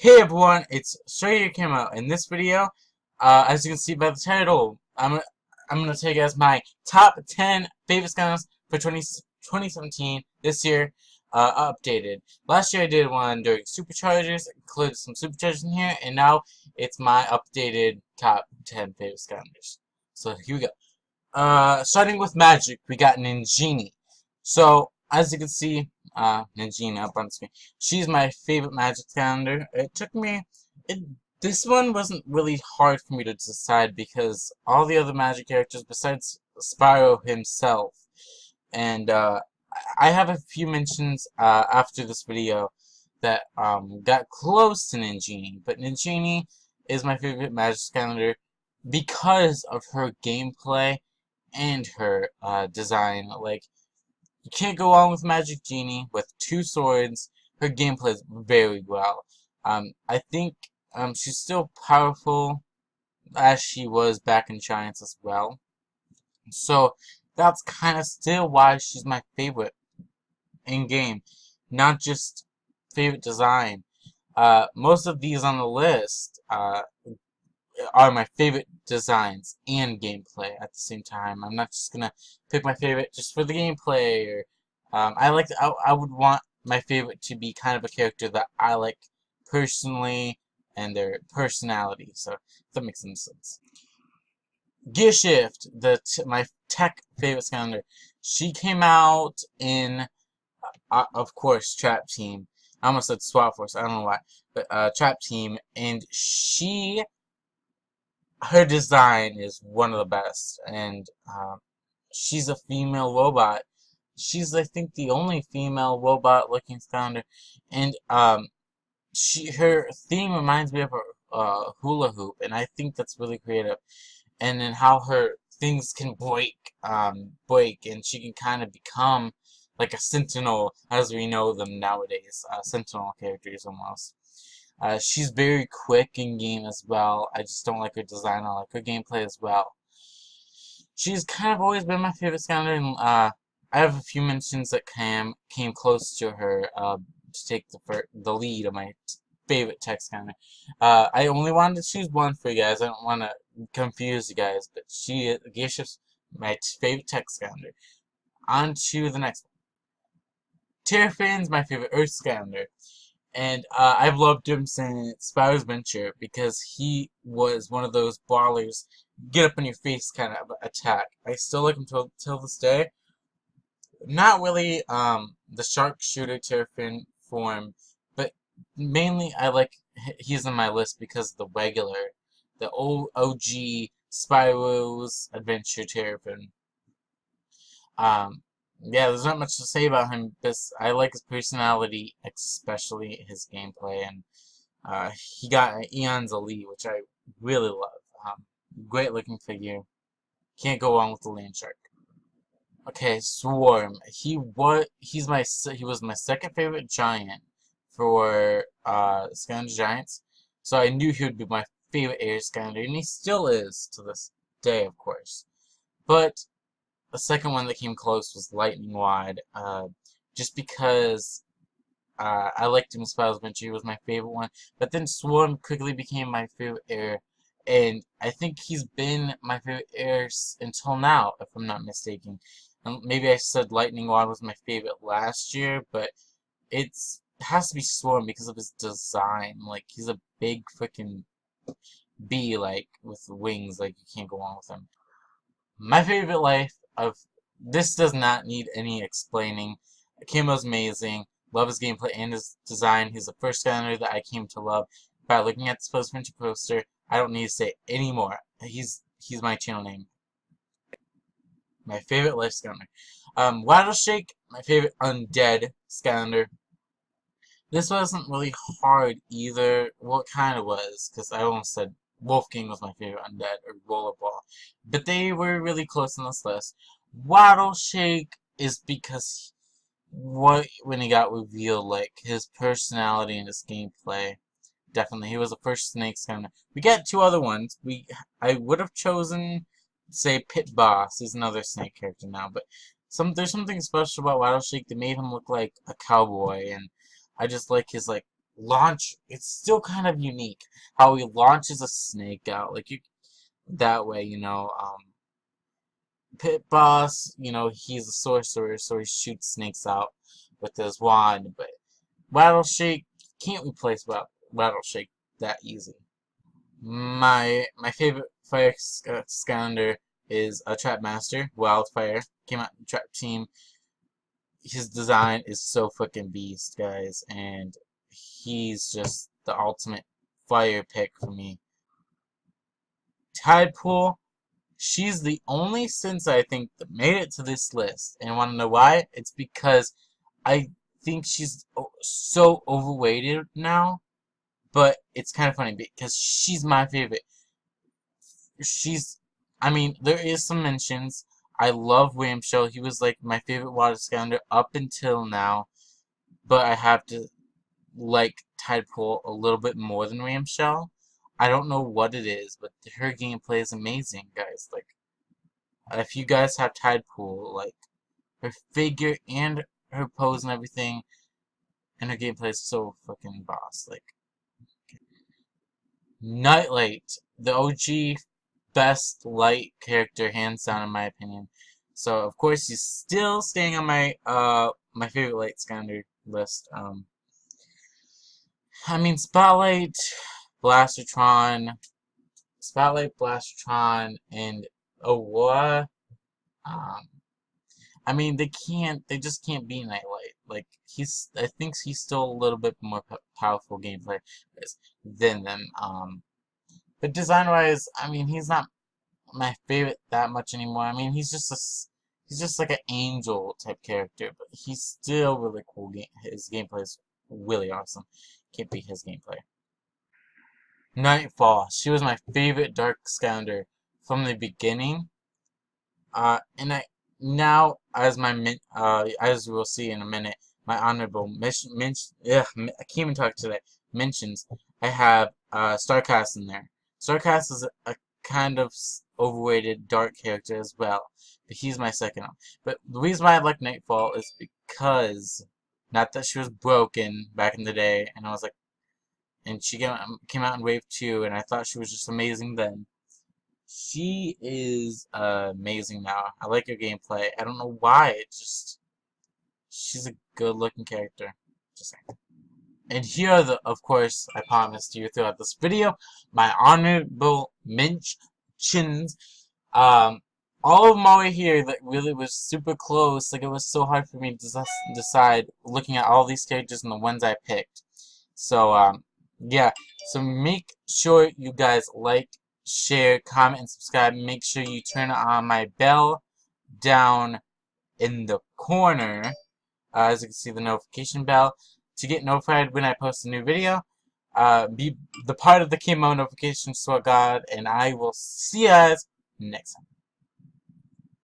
Hey everyone, it's StrikerHero Camo. In this video, as you can see by the title, I'm gonna take as my top 10 favorite Skylanders for 2017 this year, updated. Last year I did one during Superchargers, included some Superchargers in here, and now it's my updated top 10 favorite Skylanders. So here we go. Starting with Magic, we got Ninjini. So as you can see, Ninjini up on the screen. She's my favorite Magic Skylander. This one wasn't really hard for me to decide because all the other Magic characters besides Spyro himself, and I have a few mentions after this video that got close to Ninjini, but Ninjini is my favorite Magic Skylander because of her gameplay and her design. Like, you can't go on with Magic Genie with two swords. Her game plays very well. I think she's still powerful as she was back in Giants as well. So that's kind of still why she's my favorite in game, not just favorite design. Most of these on the list are my favorite designs and gameplay at the same time. I'm not just gonna pick my favorite just for the gameplay, or I would want my favorite to be kind of a character that I like personally and their personality. So if that makes some sense. Gearshift, my tech favorite Skylander. She came out in, of course, Trap Team. I almost said SWAT Force. I don't know why, but Trap Team, and her design is one of the best, and she's a female robot. She's, I think, the only female robot-looking Skylander, and her theme reminds me of a hula hoop, and I think that's really creative. And then how her things can break, and she can kind of become like a Sentinel, as we know them nowadays, Sentinel characters almost. She's very quick in game as well. I just don't like her design. I like her gameplay as well. She's kind of always been my favorite Skylander, and I have a few mentions that came close to her to take the lead of my favorite tech Skylander. I only wanted to choose one for you guys. I don't want to confuse you guys, but Gearshift's my favorite tech Skylander. On to the next one. Terrafin's my favorite Earth Skylander. And I've loved him since Spyro's Adventure because he was one of those ballers, get up in your face kind of attack. I still like him till this day. Not really the sharpshooter Terrafin form, but mainly he's on my list because of the old OG Spyro's Adventure Terrafin. Yeah, there's not much to say about him. I like his personality, especially his gameplay, and he got an Eon's Elite, which I really love. Great looking figure. Can't go wrong with the Land Shark. Okay, Swarm. He was my second favorite giant for Skylanders Giants, so I knew he would be my favorite Air Skylander, and he still is to this day, of course. But the second one that came close was Lightning Wide, just because I liked him in Spyro's Adventure. He was my favorite one. But then Swarm quickly became my favorite air, and I think he's been my favorite air until now, if I'm not mistaken. Maybe I said Lightning Wide was my favorite last year, but it has to be Swarm because of his design. Like, he's a big freaking bee, like, with wings. Like, you can't go on with him. My favorite life of this does not need any explaining. Kimbo's amazing. Love his gameplay and his design. He's the first Skylander that I came to love by looking at this post-adventure poster. I don't need to say any more. He's my channel name. My favorite life Skylander. Rattleshake, my favorite undead Skylander. This wasn't really hard either. Well, it kind of was, because I almost said Wolfgang was my favorite undead, or Rollerball. But they were really close on this list. Rattleshake is because when he got revealed, like, his personality and his gameplay. Definitely. He was the first Snake Skylander. We got two other ones. I would have chosen, say, Pit Boss. He's another Snake character now, but there's something special about Rattleshake that made him look like a cowboy, and I just like his, like, launch, it's still kind of unique how he launches a snake out, like, you, that way, you know. Pit Boss, you know, he's a sorcerer, so he shoots snakes out with his wand, but Rattle Shake, can't replace Rattle Shake that easy. My favorite Fire Skylander is a Trap Master, Wildfire. Came out in Trap Team. His design is so fucking beast, guys, and he's just the ultimate fire pick for me. Tidepool, she's the only Sense I think that made it to this list, and want to know why? It's because I think she's so overrated now, but it's kind of funny because she's my favorite. I mean, there is some mentions. I love William Shell. He was like my favorite water Skylander up until now, but I have to like Tidepool a little bit more than William Shell. I don't know what it is, but her gameplay is amazing, guys. Like, if you guys have Tidepool, like, her figure and her pose and everything, and her gameplay is so fucking boss. Like, Nightlight, the OG best light character, hands down, in my opinion. So of course he's still staying on my my favorite light Skylander list. I mean, Spotlight, Blastertron, and Aurora. I mean, they just can't be Nightlight. Like, I think he's still a little bit more powerful gameplay than them. But design-wise, I mean, he's not my favorite that much anymore. I mean, he's just like an angel type character, but he's still really cool. His gameplay is really awesome. Can't beat his gameplay. Nightfall, she was my favorite Dark Skylander from the beginning. And now, as we'll see in a minute, my honorable mentions, I can't even talk today, mentions, I have StrikerHero in there. StrikerHero is a kind of overrated dark character as well, but he's my second one. But the reason why I like Nightfall is because, not that she was broken back in the day, and I was like, and she came out in Wave 2, and I thought she was just amazing then. She is amazing now. I like her gameplay. I don't know why. She's a good-looking character. Just saying. And here are of course, I promised you throughout this video, my honorable mentions. All of them over here that really was super close. Like, it was so hard for me to decide looking at all these characters and the ones I picked. So, yeah. So make sure you guys like, share, comment, and subscribe. Make sure you turn on my bell down in the corner, as you can see, the notification bell, to get notified when I post a new video. Be the part of the Kimbo notification squad, and I will see you guys next time.